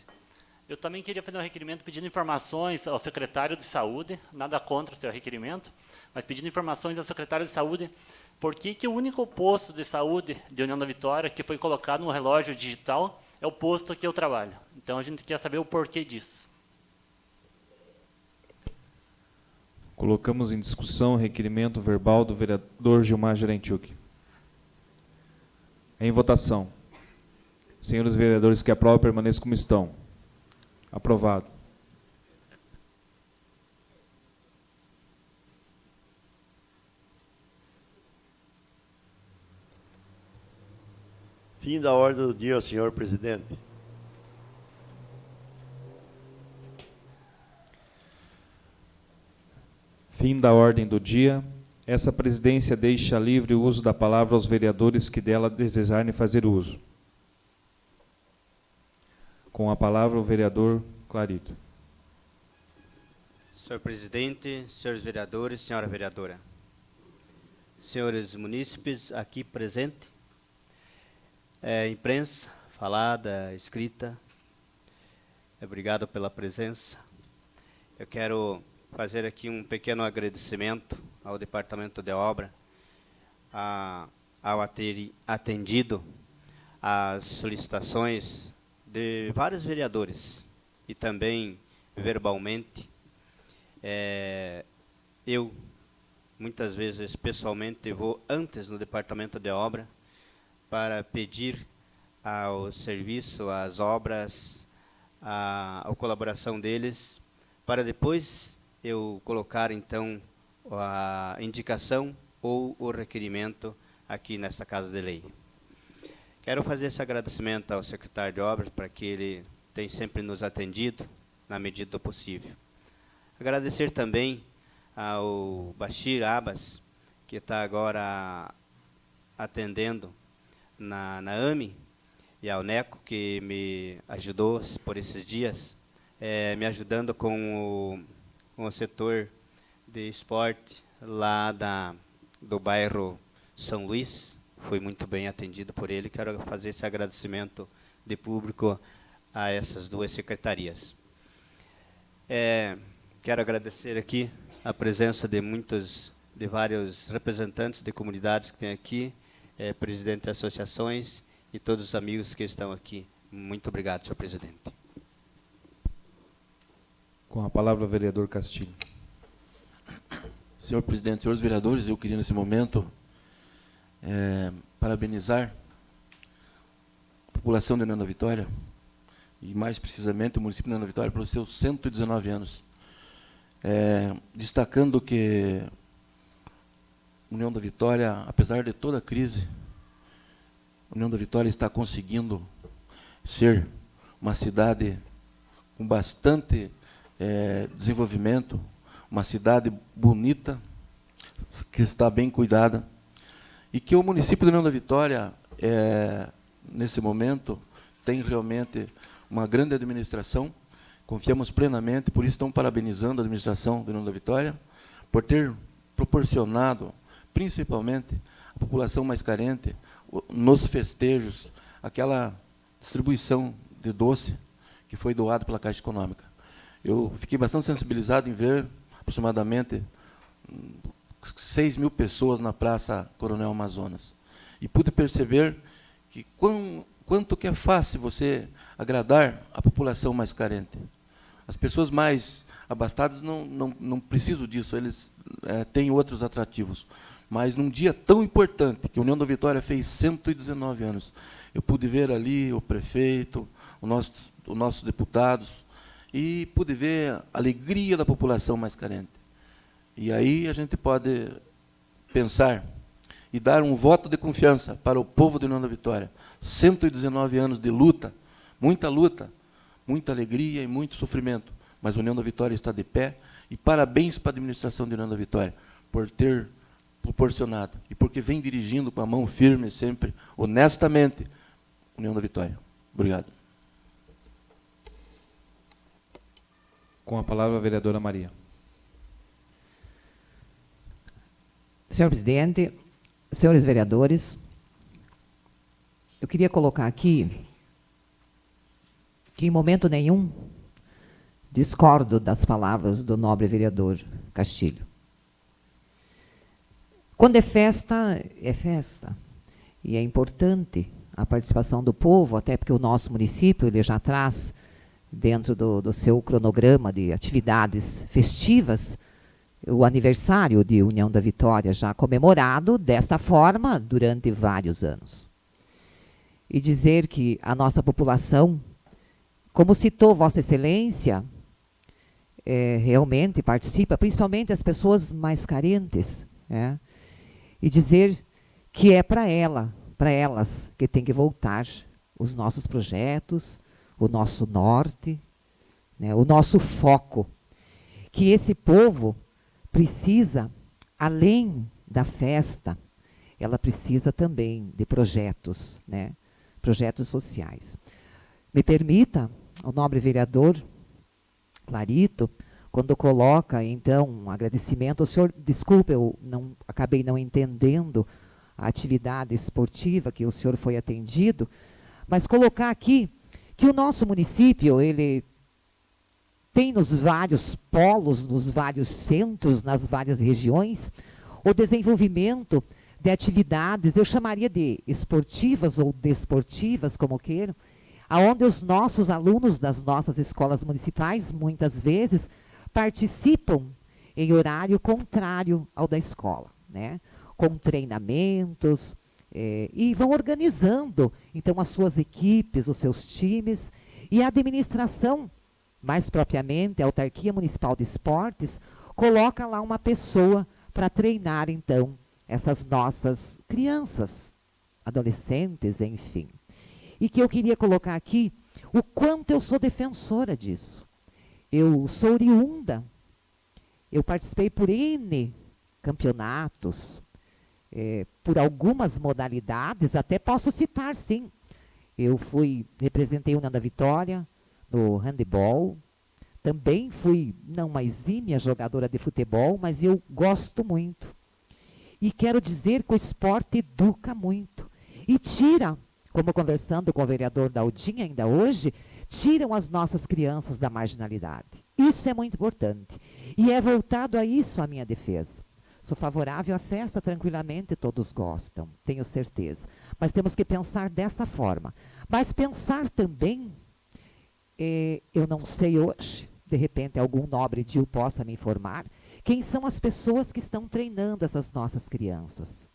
Speaker 5: Eu também queria fazer um requerimento pedindo informações ao secretário de saúde, nada contra o seu requerimento, mas pedindo informações ao secretário de saúde, por que o único posto de saúde de União da Vitória que foi colocado no relógio digital é o posto que eu trabalho. Então a gente quer saber o porquê disso.
Speaker 1: Colocamos em discussão o requerimento verbal do vereador Gilmar Jarentiuk. Em votação. Senhores vereadores que aprovam, permaneçam como estão. Aprovado.
Speaker 2: Fim da ordem do dia, senhor presidente.
Speaker 1: Fim da ordem do dia. Essa presidência deixa livre o uso da palavra aos vereadores que dela desejarem fazer uso. Com a palavra, o vereador Clarito.
Speaker 7: Senhor presidente, senhores vereadores, senhora vereadora, senhores munícipes aqui presentes, imprensa, falada, escrita, obrigado pela presença. Eu quero fazer aqui um pequeno agradecimento ao Departamento de Obra, ao ter atendido as solicitações de vários vereadores e também verbalmente. Eu, muitas vezes, pessoalmente, vou antes no departamento de obra para pedir ao serviço, às obras, a colaboração deles, para depois eu colocar, então, a indicação ou o requerimento aqui nesta Casa de Lei. Quero fazer esse agradecimento ao secretário de obras, para que ele tem sempre nos atendido na medida do possível. Agradecer também ao Bashir Abbas, que está agora atendendo na AME, e ao Neco, que me ajudou por esses dias, me ajudando com o setor de esporte lá do bairro São Luís. Fui muito bem atendido por ele. Quero fazer esse agradecimento de público a essas duas secretarias. Quero agradecer aqui a presença de vários representantes de comunidades que tem aqui, presidente de associações e todos os amigos que estão aqui. Muito obrigado, senhor presidente.
Speaker 1: Com a palavra, o vereador Castilho.
Speaker 6: Senhor presidente, senhores vereadores, eu queria nesse momento parabenizar a população de União da Vitória, e mais precisamente o município de União da Vitória, pelos seus 119 anos. Destacando que União da Vitória, apesar de toda a crise, União da Vitória está conseguindo ser uma cidade com bastante desenvolvimento, uma cidade bonita, que está bem cuidada, e que o município de União da Vitória, nesse momento, tem realmente uma grande administração. Confiamos plenamente, por isso estamos parabenizando a administração de União da Vitória, por ter proporcionado, principalmente, a população mais carente, nos festejos, aquela distribuição de doce que foi doado pela Caixa Econômica. Eu fiquei bastante sensibilizado em ver aproximadamente 6.000 pessoas na Praça Coronel Amazonas. E pude perceber que quanto que é fácil você agradar a população mais carente. As pessoas mais abastadas não precisam disso, eles têm outros atrativos. Mas num dia tão importante, que a União da Vitória fez 119 anos, eu pude ver ali o prefeito, os nossos deputados, e pude ver a alegria da população mais carente. E aí a gente pode pensar e dar um voto de confiança para o povo de União da Vitória. 119 anos de luta, muita alegria e muito sofrimento, mas a União da Vitória está de pé, e parabéns para a administração de União da Vitória por ter proporcionado e porque vem dirigindo com a mão firme sempre, honestamente, União da Vitória. Obrigado.
Speaker 1: Com a palavra, a vereadora Maria.
Speaker 3: Senhor presidente, senhores vereadores, eu queria colocar aqui que em momento nenhum discordo das palavras do nobre vereador Castilho. Quando é festa, é festa. E é importante a participação do povo, até porque o nosso município ele já traz, dentro do seu cronograma de atividades festivas, o aniversário de União da Vitória, já comemorado desta forma durante vários anos. E dizer que a nossa população, como citou Vossa Excelência, realmente participa, principalmente as pessoas mais carentes, e dizer que é para elas que tem que voltar os nossos projetos, o nosso norte, o nosso foco, que esse povo precisa, além da festa, ela precisa também de projetos, projetos sociais. Me permita, o nobre vereador Clarito, quando coloca, então, um agradecimento, o senhor, desculpe, eu acabei não entendendo a atividade esportiva que o senhor foi atendido, mas colocar aqui que o nosso município, ele tem nos vários polos, nos vários centros, nas várias regiões, o desenvolvimento de atividades, eu chamaria de esportivas ou desportivas, como queiram, aonde os nossos alunos das nossas escolas municipais, muitas vezes, participam em horário contrário ao da escola, né? Com treinamentos, e vão organizando, então, as suas equipes, os seus times, e a administração, mais propriamente, a Autarquia Municipal de Esportes, coloca lá uma pessoa para treinar, então, essas nossas crianças, adolescentes, enfim. E que eu queria colocar aqui o quanto eu sou defensora disso. Eu sou oriunda, eu participei por N campeonatos, por algumas modalidades, até posso citar, sim. Eu representei a União da Vitória no handebol, também fui, não uma exímia jogadora de futebol, mas eu gosto muito. E quero dizer que o esporte educa muito. E tira, como conversando com o vereador Daldinha ainda hoje, tiram as nossas crianças da marginalidade. Isso é muito importante. E é voltado a isso a minha defesa. Sou favorável à festa, tranquilamente, todos gostam, tenho certeza. Mas temos que pensar dessa forma. Mas pensar também, eu não sei hoje, de repente algum nobre Dil possa me informar, quem são as pessoas que estão treinando essas nossas crianças.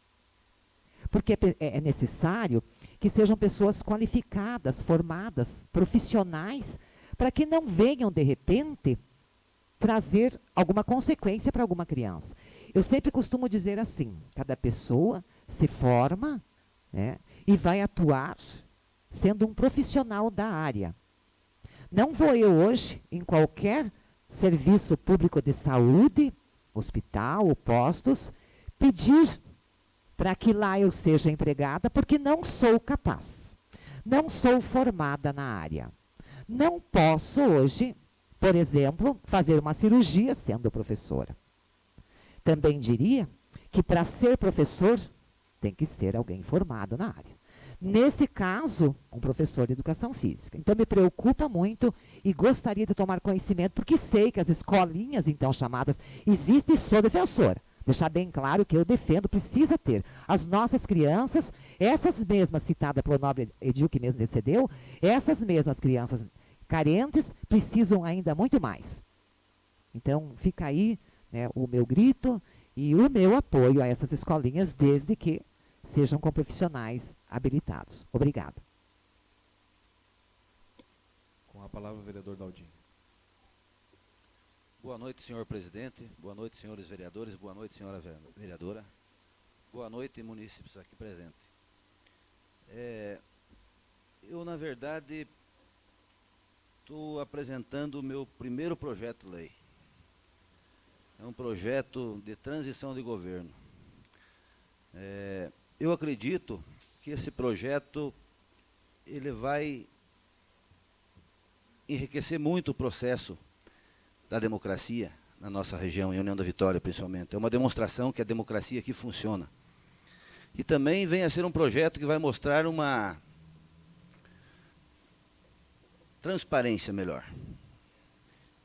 Speaker 3: Porque é necessário que sejam pessoas qualificadas, formadas, profissionais, para que não venham, de repente, trazer alguma consequência para alguma criança. Eu sempre costumo dizer assim, cada pessoa se forma, né, e vai atuar sendo um profissional da área. Não vou eu hoje, em qualquer serviço público de saúde, hospital ou postos, pedir para que lá eu seja empregada, porque não sou capaz. Não sou formada na área. Não posso hoje, por exemplo, fazer uma cirurgia sendo professora. Também diria que para ser professor tem que ser alguém formado na área. Nesse caso, um professor de educação física. Então me preocupa muito e gostaria de tomar conhecimento, porque sei que as escolinhas então chamadas existem e sou defensora. Deixar bem claro que eu defendo, precisa ter. As nossas crianças, essas mesmas citadas pelo nobre Edil, que mesmo decedeu, essas mesmas crianças carentes precisam ainda muito mais. Então fica aí, né, o meu grito e o meu apoio a essas escolinhas, desde que sejam com profissionais habilitados. Obrigada.
Speaker 1: Com a palavra, o vereador Daldinho.
Speaker 8: Boa noite, senhor presidente. Boa noite, senhores vereadores. Boa noite, senhora vereadora. Boa noite, munícipes aqui presentes. Eu, na verdade, estou apresentando o meu primeiro projeto de lei. É um projeto de transição de governo. Eu acredito que esse projeto ele vai enriquecer muito o processo da democracia na nossa região, em União da Vitória principalmente. É uma demonstração que a democracia aqui funciona. E também vem a ser um projeto que vai mostrar uma transparência melhor.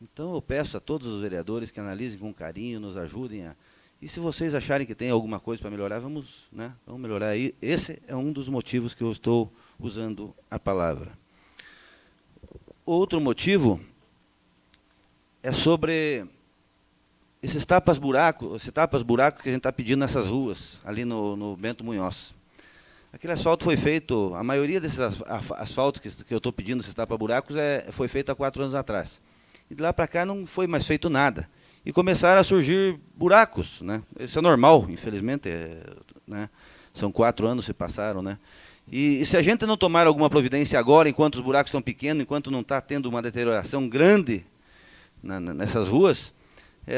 Speaker 8: Então eu peço a todos os vereadores que analisem com carinho, nos ajudem e se vocês acharem que tem alguma coisa para melhorar, vamos melhorar aí. Esse é um dos motivos que eu estou usando a palavra. Outro motivo é sobre esses tapas-buracos que a gente está pedindo nessas ruas, ali no Bento Munhoz. Aquele asfalto foi feito, a maioria desses asfaltos que eu estou pedindo, esses tapa-buracos, foi feito há 4 anos atrás. E de lá para cá não foi mais feito nada. E começaram a surgir buracos, né? Isso é normal, infelizmente, né? São 4 anos que se passaram, né? E se a gente não tomar alguma providência agora, enquanto os buracos são pequenos, enquanto não está tendo uma deterioração grande nessas ruas,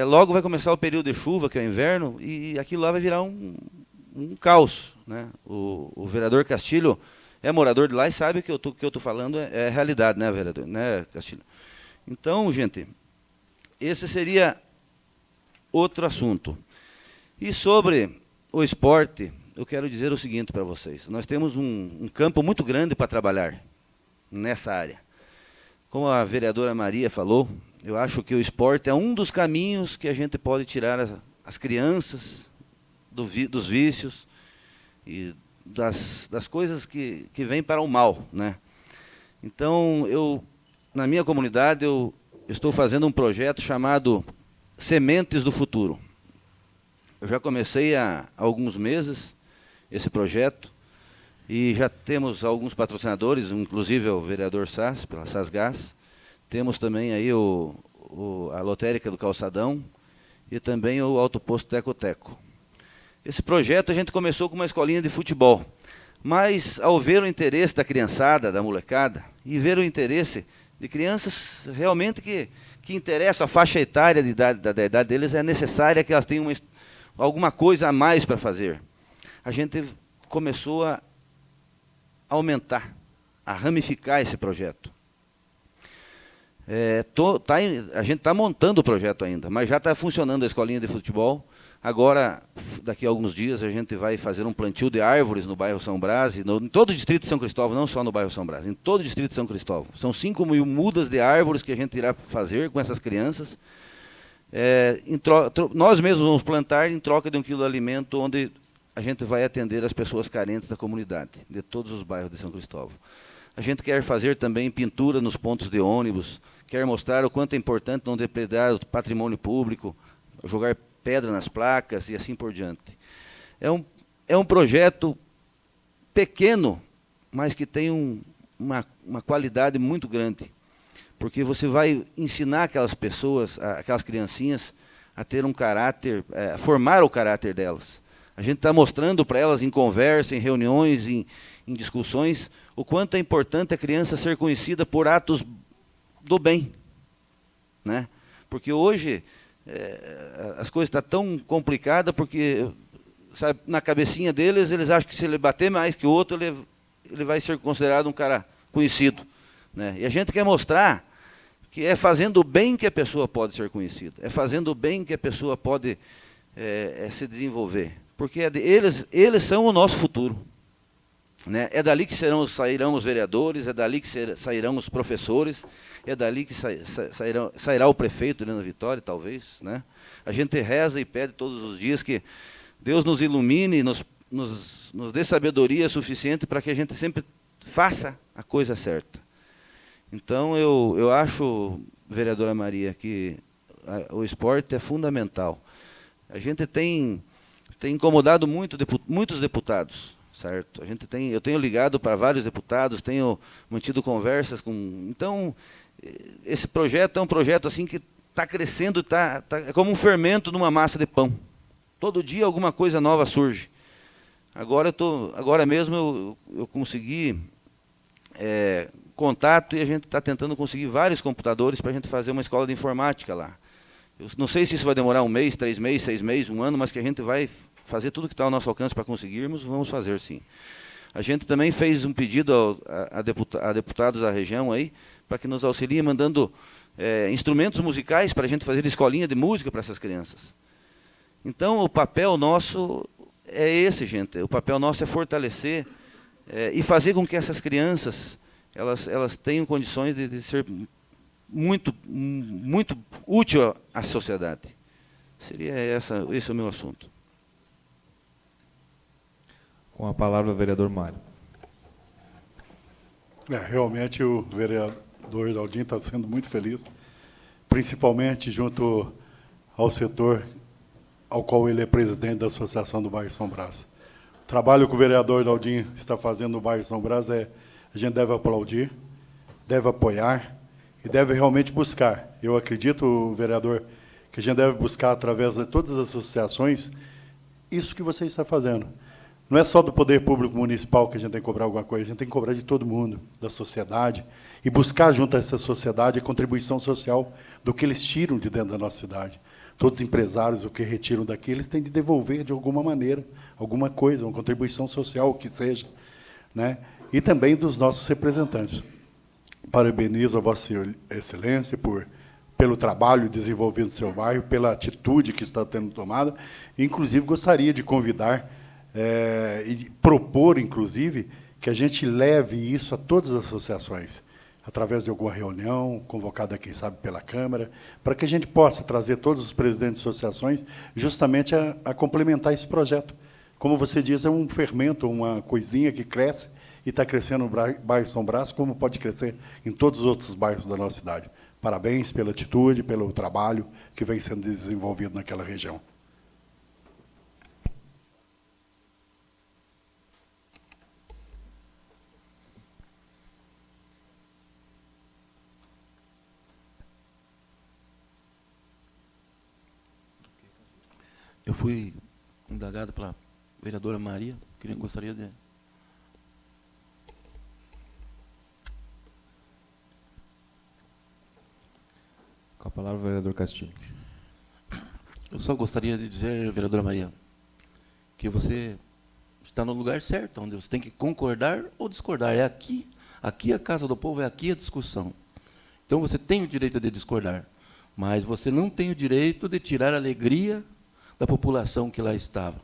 Speaker 8: logo vai começar o período de chuva, que é o inverno, e aquilo lá vai virar um caos, né? O vereador Castilho é morador de lá e sabe que eu estou falando é realidade, né, vereador? Né, Castilho? Então, gente, esse seria outro assunto. E sobre o esporte, eu quero dizer o seguinte para vocês. Nós temos um campo muito grande para trabalhar nessa área. Como a vereadora Maria falou, eu acho que o esporte é um dos caminhos que a gente pode tirar as crianças dos vícios e das coisas que vêm para o mal, né? Então, na minha comunidade, eu estou fazendo um projeto chamado Sementes do Futuro. Eu já comecei há alguns meses esse projeto e já temos alguns patrocinadores, inclusive o vereador Sass, pela Sasgás. Temos também aí a Lotérica do Calçadão e também o Autoposto Teco-Teco. Esse projeto a gente começou com uma escolinha de futebol, mas ao ver o interesse da criançada, da molecada, e ver o interesse de crianças realmente que interessam, a faixa etária da idade deles é necessária que elas tenham alguma coisa a mais para fazer. A gente começou a aumentar, a ramificar esse projeto. A gente está montando o projeto ainda, mas já está funcionando a escolinha de futebol. Agora, daqui a alguns dias, a gente vai fazer um plantio de árvores no bairro São Brás, em todo o distrito de São Cristóvão, não só no bairro São Brás, em todo o distrito de São Cristóvão. São 5.000 mudas de árvores que a gente irá fazer com essas crianças. Nós mesmos vamos plantar em troca de 1 quilo de alimento, onde a gente vai atender as pessoas carentes da comunidade, de todos os bairros de São Cristóvão. A gente quer fazer também pintura nos pontos de ônibus, quer mostrar o quanto é importante não depredar o patrimônio público, jogar pedra nas placas e assim por diante. É um projeto pequeno, mas que tem uma qualidade muito grande, porque você vai ensinar aquelas pessoas, aquelas criancinhas, a ter um caráter, a formar o caráter delas. A gente está mostrando para elas em conversa, em reuniões, em discussões, o quanto é importante a criança ser conhecida por atos do bem, né? Porque hoje as coisas estão tão complicadas, porque sabe, na cabecinha deles, eles acham que se ele bater mais que o outro, ele vai ser considerado um cara conhecido, né? E a gente quer mostrar que é fazendo o bem que a pessoa pode ser conhecida, é fazendo o bem que a pessoa pode se desenvolver, porque eles são o nosso futuro, né? É dali que sairão os vereadores, é dali que sairão os professores, é dali que sairá o prefeito Helena Vitória, talvez, né? A gente reza e pede todos os dias que Deus nos ilumine, nos dê sabedoria suficiente para que a gente sempre faça a coisa certa. Então, eu acho, vereadora Maria, que o esporte é fundamental. A gente tem incomodado muitos deputados, certo? Eu tenho ligado para vários deputados, tenho mantido conversas com... Então, esse projeto é um projeto assim que está crescendo, é como um fermento numa massa de pão. Todo dia alguma coisa nova surge. Agora mesmo eu consegui contato e a gente está tentando conseguir vários computadores para a gente fazer uma escola de informática lá. Eu não sei se isso vai demorar 1 mês, 3 meses, 6 meses, 1 ano, mas que a gente vai fazer tudo que está ao nosso alcance para conseguirmos, vamos fazer sim. A gente também fez um pedido a deputados da região aí, para que nos auxiliem mandando instrumentos musicais para a gente fazer escolinha de música para essas crianças. Então, o papel nosso é esse, gente. O papel nosso é fortalecer e fazer com que essas crianças elas tenham condições de ser muito, muito útil à sociedade. Seria esse o meu assunto.
Speaker 1: Com a palavra, o vereador Mário.
Speaker 4: Realmente o vereador Daldinho está sendo muito feliz, principalmente junto ao setor ao qual ele é presidente da Associação do Bairro São Brás. O trabalho que o vereador Daldinho está fazendo no bairro São Brás a gente deve aplaudir, deve apoiar e deve realmente buscar. Eu acredito, vereador, que a gente deve buscar, através de todas as associações, isso que você está fazendo. Não é só do poder público municipal que a gente tem que cobrar alguma coisa, a gente tem que cobrar de todo mundo, da sociedade, e buscar junto a essa sociedade a contribuição social do que eles tiram de dentro da nossa cidade. Todos os empresários, o que retiram daqui, eles têm de devolver de alguma maneira, alguma coisa, uma contribuição social, o que seja, né? E também dos nossos representantes. Parabenizo a Vossa Excelência pelo trabalho desenvolvido no seu bairro, pela atitude que está tendo tomada. Inclusive, gostaria de convidar e propor, inclusive, que a gente leve isso a todas as associações, através de alguma reunião, convocada, quem sabe, pela Câmara, para que a gente possa trazer todos os presidentes de associações justamente a complementar esse projeto, como você diz, é um fermento, uma coisinha que cresce e está crescendo no bairro São Brás, como pode crescer em todos os outros bairros da nossa cidade. Parabéns pela atitude, pelo trabalho que vem sendo desenvolvido naquela região.
Speaker 6: Eu fui indagado pela vereadora Maria, gostaria de...
Speaker 1: Com a palavra, o vereador Castilho.
Speaker 6: Eu só gostaria de dizer, vereadora Maria, que você está no lugar certo, onde você tem que concordar ou discordar. É aqui a Casa do Povo, é aqui a discussão. Então você tem o direito de discordar, mas você não tem o direito de tirar a alegria da população que lá estava.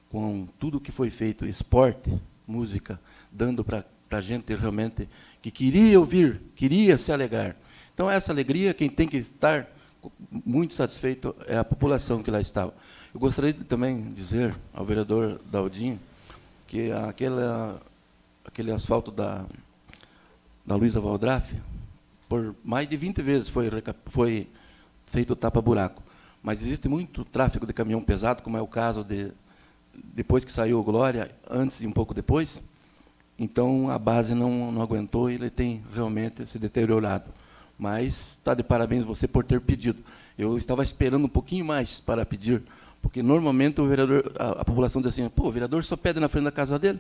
Speaker 6: Com tudo que foi feito, esporte, música, dando para a gente realmente que queria ouvir, queria se alegrar. Então, essa alegria, quem tem que estar muito satisfeito é a população que lá estava. Eu gostaria de também dizer ao vereador Daldinho que aquele asfalto da Luísa Valdraff, por mais de 20 vezes foi feito tapa-buraco. Mas existe muito tráfego de caminhão pesado, como é o caso depois que saiu o Glória, antes e um pouco depois. Então, a base não aguentou e ele tem realmente se deteriorado. Mas está de parabéns você por ter pedido. Eu estava esperando um pouquinho mais para pedir, porque normalmente o vereador, a população diz assim, pô, o vereador só pede na frente da casa dele.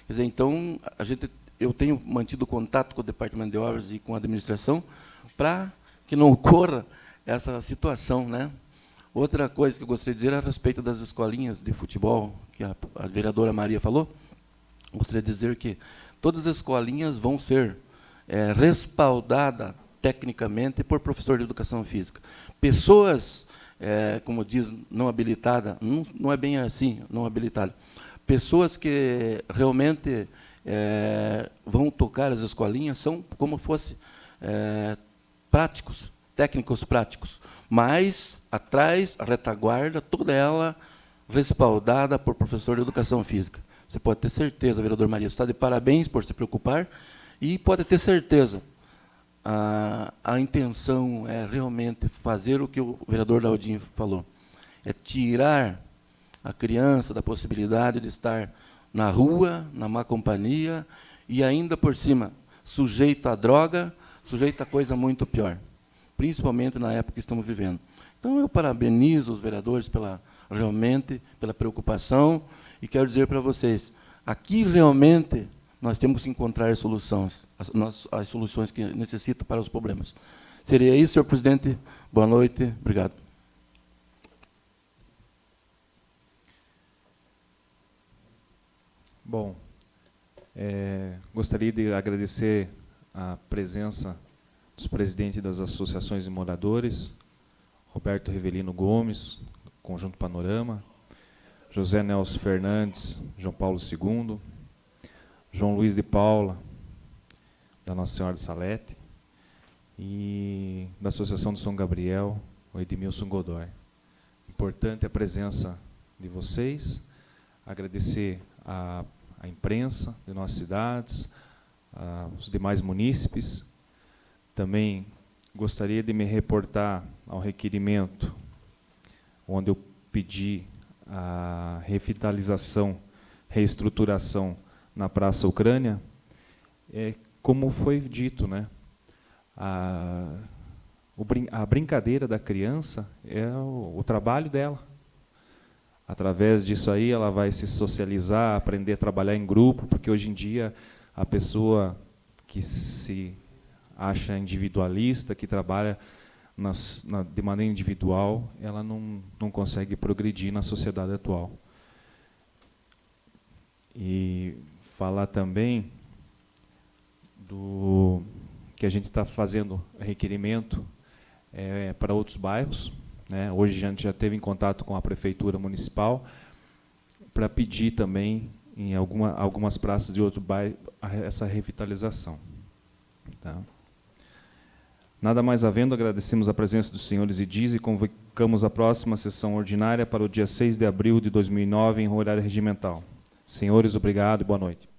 Speaker 6: Quer dizer, então, eu tenho mantido contato com o Departamento de Obras e com a administração para que não ocorra essa situação, né? Outra coisa que eu gostaria de dizer é a respeito das escolinhas de futebol, que a vereadora Maria falou. Gostaria de dizer que todas as escolinhas vão ser respaldadas tecnicamente por professor de educação física. Pessoas, como diz, não habilitadas, não é bem assim, não habilitadas. Pessoas que realmente vão tocar as escolinhas são como fosse práticos, técnicos práticos, mas atrás, a retaguarda, toda ela respaldada por professor de educação física. Você pode ter certeza, vereador Maria, você está de parabéns por se preocupar, e pode ter certeza, a intenção é realmente fazer o que o vereador Daldinho falou, é tirar a criança da possibilidade de estar na rua, na má companhia, e ainda por cima, sujeito à droga, sujeito a coisa muito pior, principalmente na época que estamos vivendo. Então, eu parabenizo os vereadores realmente pela preocupação, e quero dizer para vocês, aqui realmente nós temos que encontrar soluções, as soluções que necessitam para os problemas. Seria isso, senhor presidente. Boa noite. Obrigado.
Speaker 1: Bom, gostaria de agradecer a presença dos presidentes das associações de moradores, Roberto Rivelino Gomes, Conjunto Panorama, José Nelson Fernandes, João Paulo II, João Luiz de Paula, da Nossa Senhora de Salete, e da Associação de São Gabriel, o Edmilson Godoy. Importante a presença de vocês, agradecer à imprensa de nossas cidades, aos demais munícipes. Também gostaria de me reportar ao requerimento, onde eu pedi a revitalização, reestruturação na Praça Ucrânia. Como foi dito, né? A brincadeira da criança é o trabalho dela. Através disso aí, ela vai se socializar, aprender a trabalhar em grupo, porque hoje em dia a pessoa que se acha individualista, que trabalha de maneira individual, ela não consegue progredir na sociedade atual. E falar também do que a gente está fazendo requerimento para outros bairros, né? Hoje a gente já teve em contato com a Prefeitura Municipal para pedir também em algumas praças de outro bairro essa revitalização. Tá? Nada mais havendo, agradecemos a presença dos senhores edis e convocamos a próxima sessão ordinária para o dia 6 de abril de 2009, em horário regimental. Senhores, obrigado e boa noite.